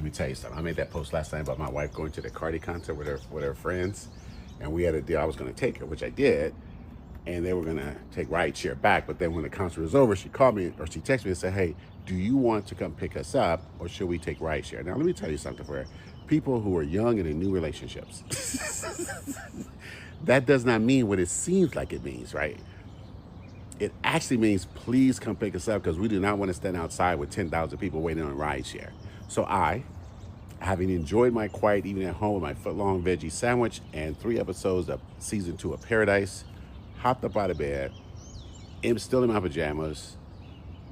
me tell you something. I made that post last night about my wife going to the Cardi concert with her friends, and we had a deal. I was going to take her, which I did, and they were going to take rideshare back. But then when the concert was over, she called me or she texted me and said, "Hey, do you want to come pick us up, or should we take rideshare?" Now, let me tell you something for people who are young and in new relationships. That does not mean what it seems like it means, right? It actually means please come pick us up because we do not want to stand outside with 10,000 people waiting on rideshare. So I, having enjoyed my quiet evening at home with my foot-long veggie sandwich and 3 episodes of season 2 of Paradise, hopped up out of bed, still in my pajamas,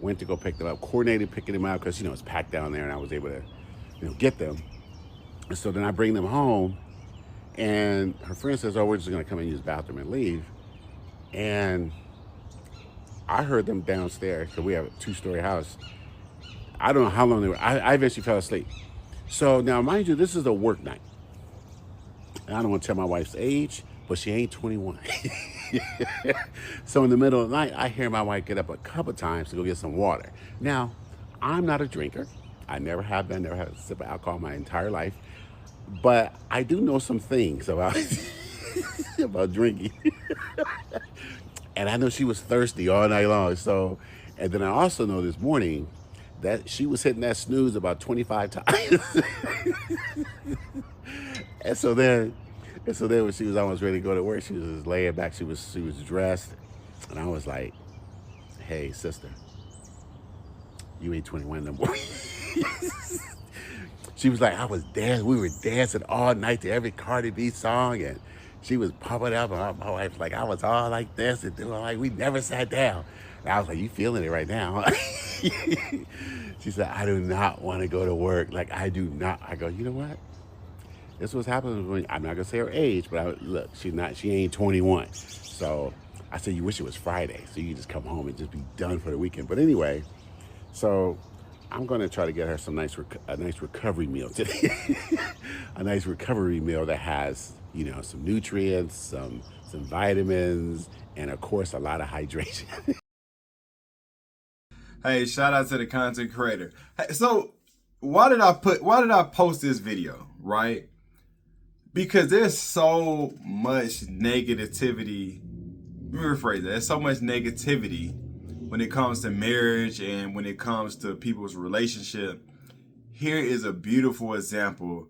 went to go pick them up, coordinated picking them out because, it's packed down there and I was able to, get them. And so then I bring them home and her friend says, "Oh, we're just going to come and use the bathroom and leave." And I heard them downstairs because we have a 2-story house. I don't know how long they were. I eventually fell asleep. So now, mind you, this is a work night. And I don't want to tell my wife's age, but she ain't 21. So in the middle of the night, I hear my wife get up a couple times to go get some water. Now, I'm not a drinker. I never have been, never had a sip of alcohol my entire life. But I do know some things about, about drinking. And I know she was thirsty all night long. So, and then I also know this morning that she was hitting that snooze about 25 times. and so then when she was almost ready to go to work, she was just laying back. She was dressed, and I was like, "Hey, sister, you ain't 21 no more." She was like, "I was dancing. We were dancing all night to every Cardi B song, and she was pumping up." And my wife's like, "I was all like this and doing like we never sat down." And I was like, "You feeling it right now?" She said, "I do not want to go to work. Like, I do not." I go, "You know what? This was happening when I'm not gonna say her age, but look, she ain't 21." So I said, "You wish it was Friday, so you just come home and just be done for the weekend." But anyway, so I'm gonna try to get her a nice recovery meal today. A nice recovery meal that has, some nutrients, some vitamins, and of course a lot of hydration. Hey, shout out to the content creator. Hey, so why did I post this video, right? Because there's so much negativity. Let me rephrase that. There's so much negativity when it comes to marriage and when it comes to people's relationship. Here is a beautiful example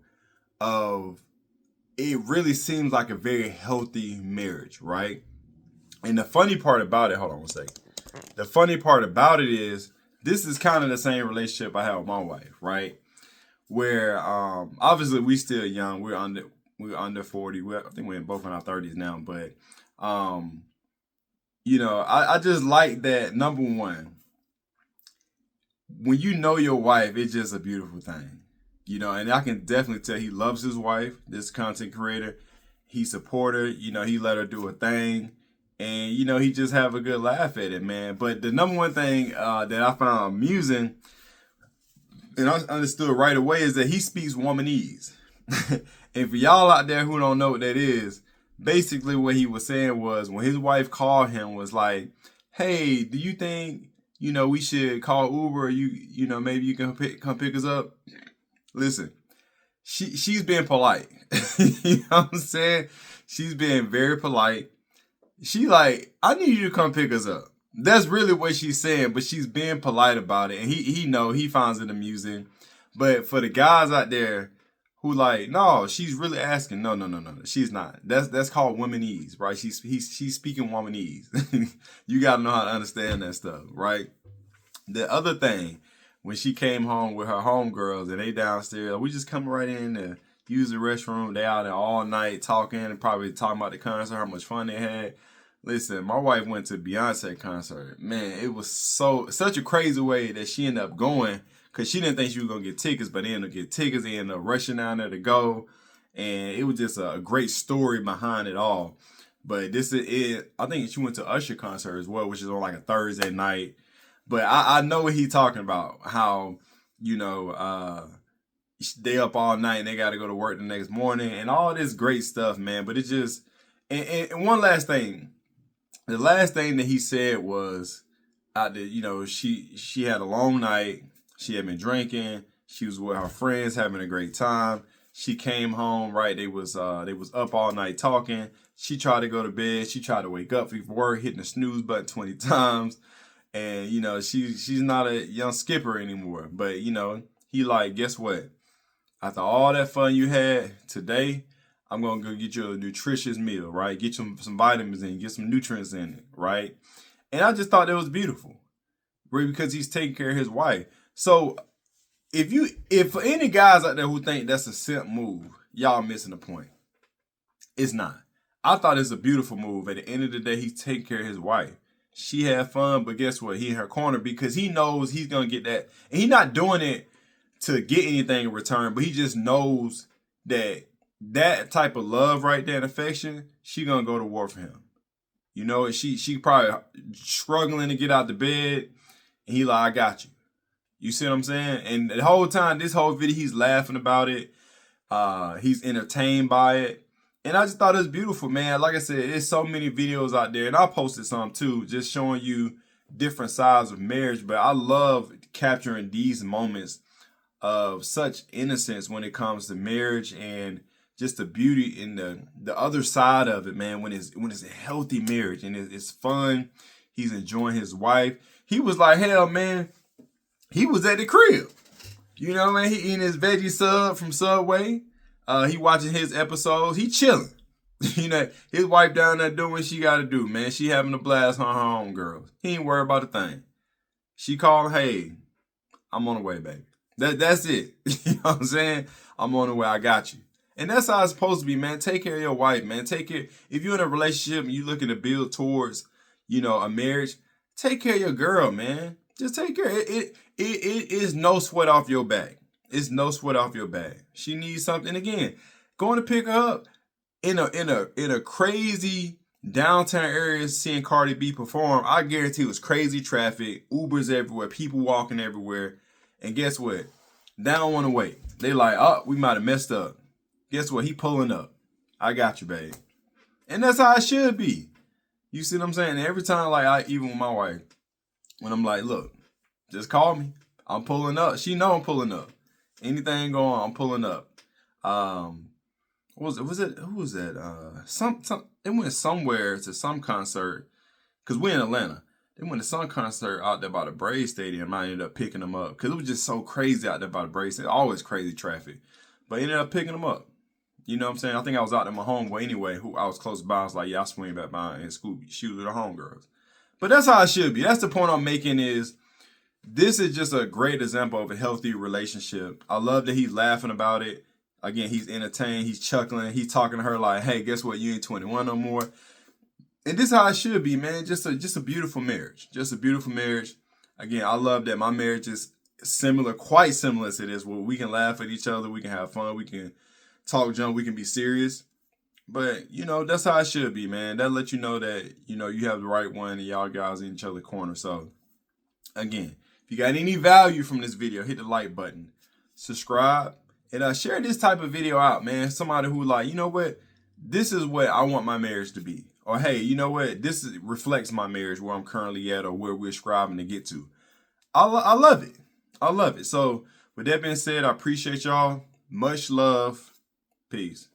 of it really seems like a very healthy marriage, right? And the funny part about it, hold on one second. The funny part about it is this is kind of the same relationship I have with my wife, right? Where obviously we still young. We're under 40. I think we're both in our 30s now, but I just like that. Number one, when you know your wife, it's just a beautiful thing. And I can definitely tell he loves his wife, this content creator. He support her, he let her do a thing. And, he just have a good laugh at it, man. But the number one thing that I found amusing, and I understood right away, is that he speaks womanese. And for y'all out there who don't know what that is, basically what he was saying was when his wife called him was like, "Hey, do you think, we should call Uber or maybe you can come pick us up?" Listen, she's being polite. You know what I'm saying? She's being very polite. She like, "I need you to come pick us up." That's really what she's saying, but she's being polite about it. And he finds it amusing. But for the guys out there who like, "No, she's really asking." No, she's not. That's called womanese, right? She's speaking womanese. You gotta know how to understand that stuff, right? The other thing, when she came home with her homegirls and they downstairs, we just come right in to use the restroom. They out there all night talking and probably talking about the concert, how much fun they had. Listen, my wife went to Beyonce concert. Man, it was such a crazy way that she ended up going because she didn't think she was gonna get tickets, but they ended up getting tickets. They ended up rushing down there to go, and it was just a great story behind it all. But this is it. I think she went to Usher concert as well, which is on like a Thursday night. But I know what he's talking about. How they up all night and they got to go to work the next morning and all this great stuff, man. But it's just and one last thing. The last thing that he said was, she had a long night. She had been drinking. She was with her friends having a great time. She came home, right? They was up all night talking. She tried to go to bed. She tried to wake up before work, hitting the snooze button 20 times. And, you know, she's not a young skipper anymore. But, you know, he like, guess what? After all that fun you had today, I'm going to go get you a nutritious meal, right? Get you some vitamins in, get some nutrients in it, right? And I just thought that was beautiful, right? Because he's taking care of his wife. So if for any guys out there who think that's a simp move, y'all missing the point. It's not. I thought it's a beautiful move. At the end of the day, he's taking care of his wife. She had fun, but guess what? He in her corner because he knows he's going to get that. And he's not doing it to get anything in return, but he just knows that that type of love right there and affection, she going to go to war for him. You know, she probably struggling to get out the bed, and he like, I got you. You see what I'm saying? And the whole time, this whole video, he's laughing about it. He's entertained by it. And I just thought it was beautiful, man. Like I said, there's so many videos out there, and I posted some too, just showing you different sides of marriage. But I love capturing these moments of such innocence when it comes to marriage and just the beauty in the other side of it, man. When it's a healthy marriage and it's fun, he's enjoying his wife. He was like, hell, man, he was at the crib. You know, man, he eating his veggie sub from Subway. He watching his episodes. He chilling. You know, his wife down there doing what she got to do, man. She having a blast on her own girls. He ain't worried about a thing. She called, hey, I'm on the way, baby. That's it. You know what I'm saying? I'm on the way. I got you. And that's how it's supposed to be, man. Take care of your wife, man. Take care. If you're in a relationship and you're looking to build towards, you know, a marriage, take care of your girl, man. Just take care. It is no sweat off your back. It's no sweat off your back. She needs something. Again, going to pick her up in a crazy downtown area, seeing Cardi B perform. I guarantee it was crazy traffic, Ubers everywhere, people walking everywhere. And guess what? They don't want to wait. They like, oh, we might have messed up. Guess what? He pulling up. I got you, babe. And that's how it should be. You see what I'm saying? And every time, like, even with my wife, when I'm like, look, just call me. I'm pulling up. She know I'm pulling up. Anything going on, I'm pulling up. What was it? Who was that? They went somewhere to some concert. Because we're in Atlanta. They went to some concert out there by the Braves Stadium. I ended up picking them up. Because it was just so crazy out there by the Braves Stadium. Always crazy traffic. But I ended up picking them up. You know what I'm saying? I think I was out there my homeboy anyway. Who I was close by. I was like, yeah, I'll swing back by and Scooby. She was with her homegirls. But that's how it should be. That's the point I'm making is this is just a great example of a healthy relationship. I love that he's laughing about it. Again, he's entertained. He's chuckling. He's talking to her like, hey, guess what? You ain't 21 no more. And this is how it should be, man. Just a beautiful marriage. Just a beautiful marriage. Again, I love that my marriage is similar, quite similar to this, where we can laugh at each other, we can have fun, we can talk junk, we can be serious. But, you know, that's how it should be, man. That lets you know that, you know, you have the right one and y'all guys in each other's corner. So, again, if you got any value from this video, hit the like button, subscribe, and share this type of video out, man. Somebody who like, you know what? This is what I want my marriage to be. Or, hey, you know what? Reflects my marriage where I'm currently at or where we're striving to get to. I love it. I love it. So, with that being said, I appreciate y'all. Much love. Peace.